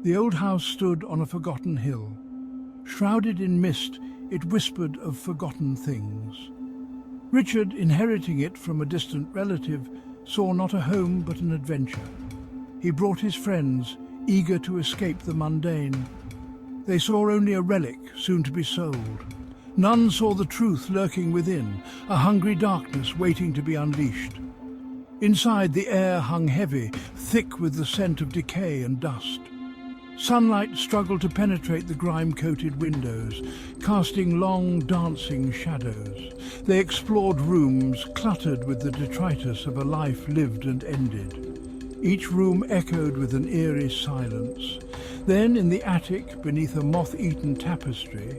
The old house stood on a forgotten hill. Shrouded in mist, it whispered of forgotten things. Richard, inheriting it from a distant relative, saw not a home but an adventure. He brought his friends, eager to escape the mundane. They saw only a relic, soon to be sold. None saw the truth lurking within, a hungry darkness waiting to be unleashed. Inside, the air hung heavy, thick with the scent of decay and dust. Sunlight struggled to penetrate the grime-coated windows, casting long, dancing shadows. They explored rooms cluttered with the detritus of a life lived and ended. Each room echoed with an eerie silence. Then, in the attic, beneath a moth-eaten tapestry,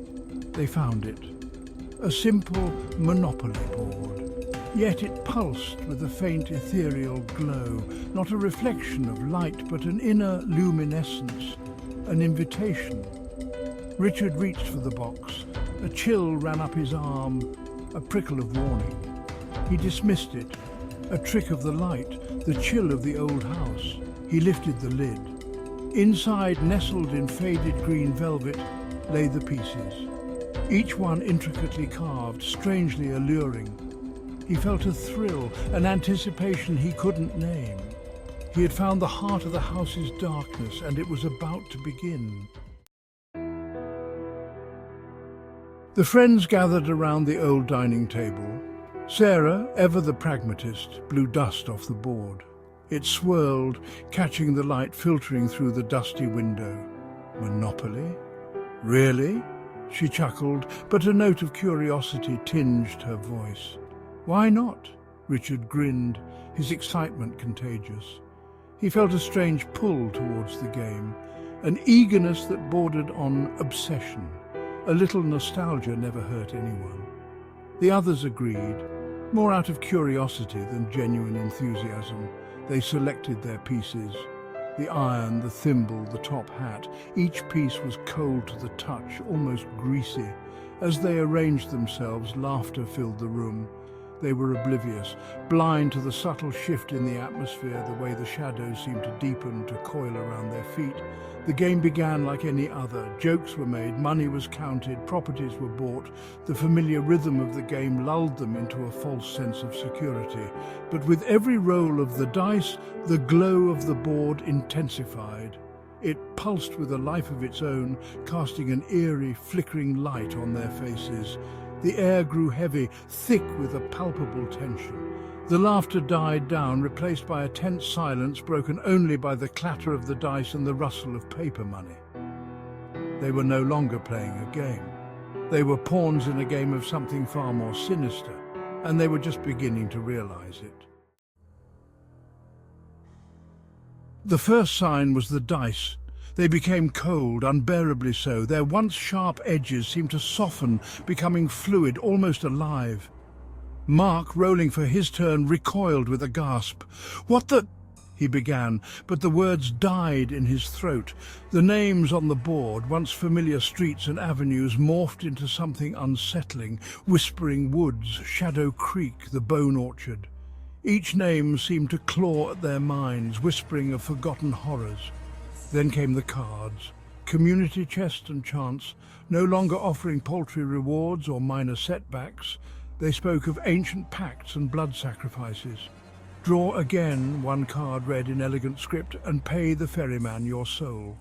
they found it. A simple Monopoly board. Yet it pulsed with a faint ethereal glow, not a reflection of light, but an inner luminescence, an invitation. Richard reached for the box. A chill ran up his arm, a prickle of warning. He dismissed it, a trick of the light, the chill of the old house. He lifted the lid. Inside, nestled in faded green velvet, lay the pieces. Each one intricately carved, strangely alluring. He felt a thrill, an anticipation he couldn't name. He had found the heart of the house's darkness, and it was about to begin. The friends gathered around the old dining table. Sarah, ever the pragmatist, blew dust off the board. It swirled, catching the light filtering through the dusty window. Monopoly? Really? She chuckled, but a note of curiosity tinged her voice. Why not? Richard grinned, his excitement contagious. He felt a strange pull towards the game, an eagerness that bordered on obsession. A little nostalgia never hurt anyone. The others agreed, more out of curiosity than genuine enthusiasm. They selected their pieces. The iron, the thimble, the top hat. Each piece was cold to the touch, almost greasy. As they arranged themselves, laughter filled the room. They were oblivious, blind to the subtle shift in the atmosphere, the way the shadows seemed to deepen, to coil around their feet. The game began like any other. Jokes were made, money was counted, properties were bought. The familiar rhythm of the game lulled them into a false sense of security. But with every roll of the dice, the glow of the board intensified. It pulsed with a life of its own, casting an eerie, flickering light on their faces. The air grew heavy, thick with a palpable tension. The laughter died down, replaced by a tense silence broken only by the clatter of the dice and the rustle of paper money. They were no longer playing a game. They were pawns in a game of something far more sinister, and they were just beginning to realize it. The first sign was the dice. They became cold, unbearably so. Their once sharp edges seemed to soften, becoming fluid, almost alive. Mark, rolling for his turn, recoiled with a gasp. "What the—" he began, but the words died in his throat. The names on the board, once familiar streets and avenues, morphed into something unsettling. Whispering Woods, Shadow Creek, the Bone Orchard. Each name seemed to claw at their minds, whispering of forgotten horrors. Then came the cards. Community chest and chance, no longer offering paltry rewards or minor setbacks. They spoke of ancient pacts and blood sacrifices. Draw again, one card read in elegant script, and pay the ferryman your soul.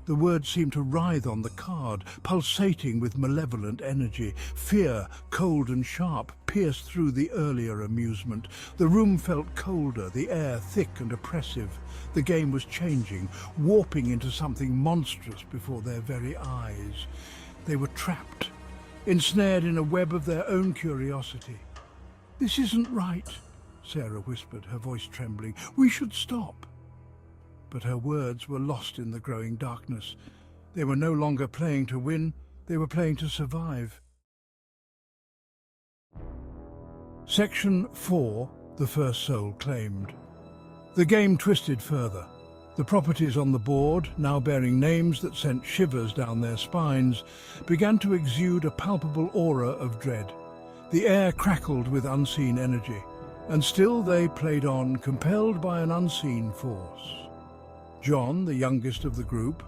The words seemed to writhe on the card, pulsating with malevolent energy. Fear, cold and sharp, pierced through the earlier amusement. The room felt colder, the air thick and oppressive. The game was changing, warping into something monstrous before their very eyes. They were trapped, ensnared in a web of their own curiosity. "This isn't right," Sarah whispered, her voice trembling. "We should stop." But her words were lost in the growing darkness. They were no longer playing to win, they were playing to survive. Section 4, the first soul claimed. The game twisted further. The properties on the board, now bearing names that sent shivers down their spines, began to exude a palpable aura of dread. The air crackled with unseen energy, and still they played on, compelled by an unseen force. John, the youngest of the group,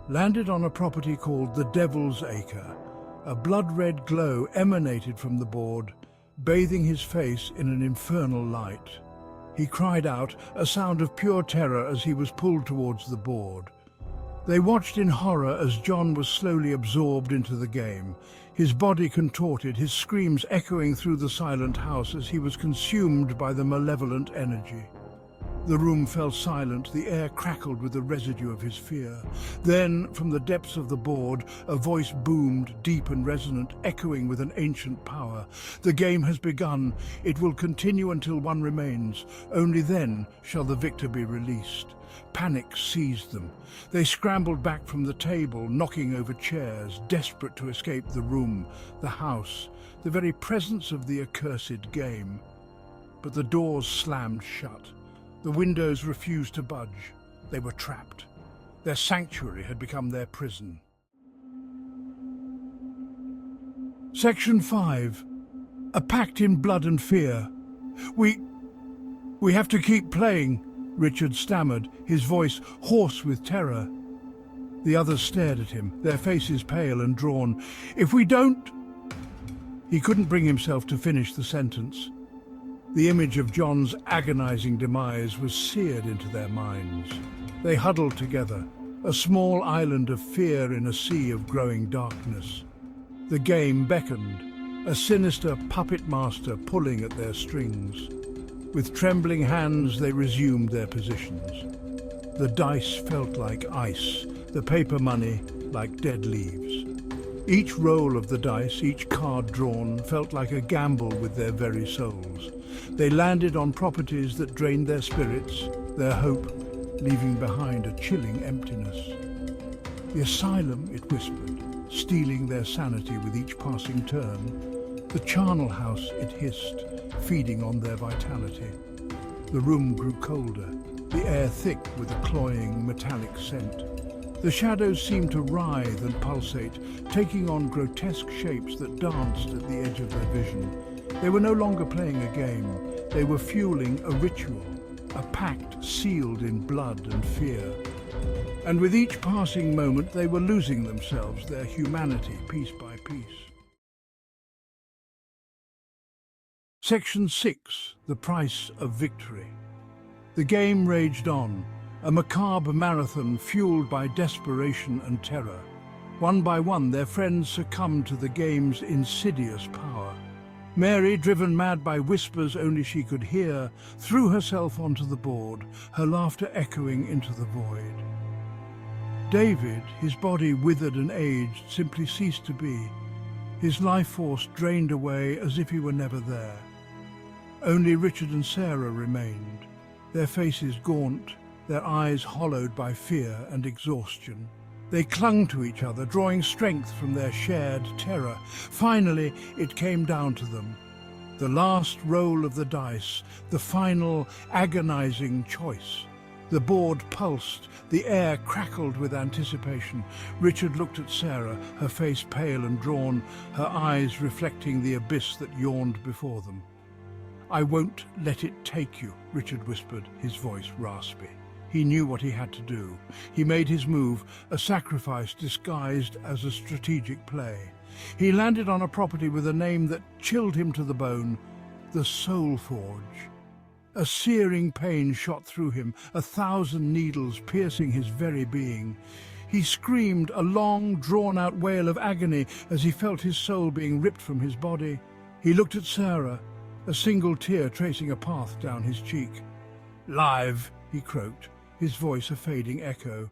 landed on a property called the Devil's Acre. A blood-red glow emanated from the board, bathing his face in an infernal light. He cried out, a sound of pure terror as he was pulled towards the board. They watched in horror as John was slowly absorbed into the game. His body contorted, his screams echoing through the silent house as he was consumed by the malevolent energy. The room fell silent, the air crackled with the residue of his fear. Then, from the depths of the board, a voice boomed, deep and resonant, echoing with an ancient power. The game has begun. It will continue until one remains. Only then shall the victor be released. Panic seized them. They scrambled back from the table, knocking over chairs, desperate to escape the room, the house, the very presence of the accursed game. But the doors slammed shut. The windows refused to budge. They were trapped. Their sanctuary had become their prison. Section 5. A pact in blood and fear. We have to keep playing, Richard stammered, his voice hoarse with terror. The others stared at him, their faces pale and drawn. If we don't... He couldn't bring himself to finish the sentence. The image of John's agonizing demise was seared into their minds. They huddled together, a small island of fear in a sea of growing darkness. The game beckoned, a sinister puppet master pulling at their strings. With trembling hands, they resumed their positions. The dice felt like ice, the paper money like dead leaves. Each roll of the dice, each card drawn, felt like a gamble with their very souls. They landed on properties that drained their spirits, their hope, leaving behind a chilling emptiness. The asylum, it whispered, stealing their sanity with each passing turn. The charnel house, it hissed, feeding on their vitality. The room grew colder, the air thick with a cloying, metallic scent. The shadows seemed to writhe and pulsate, taking on grotesque shapes that danced at the edge of their vision. They were no longer playing a game. They were fueling a ritual, a pact sealed in blood and fear. And with each passing moment, they were losing themselves, their humanity, piece by piece. Section 6. The Price of Victory. The game raged on, a macabre marathon fueled by desperation and terror. One by one, their friends succumbed to the game's insidious power. Mary, driven mad by whispers only she could hear, threw herself onto the board, her laughter echoing into the void. David, his body withered and aged, simply ceased to be. His life force drained away as if he were never there. Only Richard and Sarah remained, their faces gaunt, their eyes hollowed by fear and exhaustion. They clung to each other, drawing strength from their shared terror. Finally, it came down to them. The last roll of the dice, the final agonizing choice. The board pulsed, the air crackled with anticipation. Richard looked at Sarah, her face pale and drawn, her eyes reflecting the abyss that yawned before them. "I won't let it take you," Richard whispered, his voice raspy. He knew what he had to do. He made his move, a sacrifice disguised as a strategic play. He landed on a property with a name that chilled him to the bone, the Soul Forge. A searing pain shot through him, 1,000 needles piercing his very being. He screamed, a long, drawn-out wail of agony as he felt his soul being ripped from his body. He looked at Sarah, a single tear tracing a path down his cheek. "Live," he croaked, his voice a fading echo.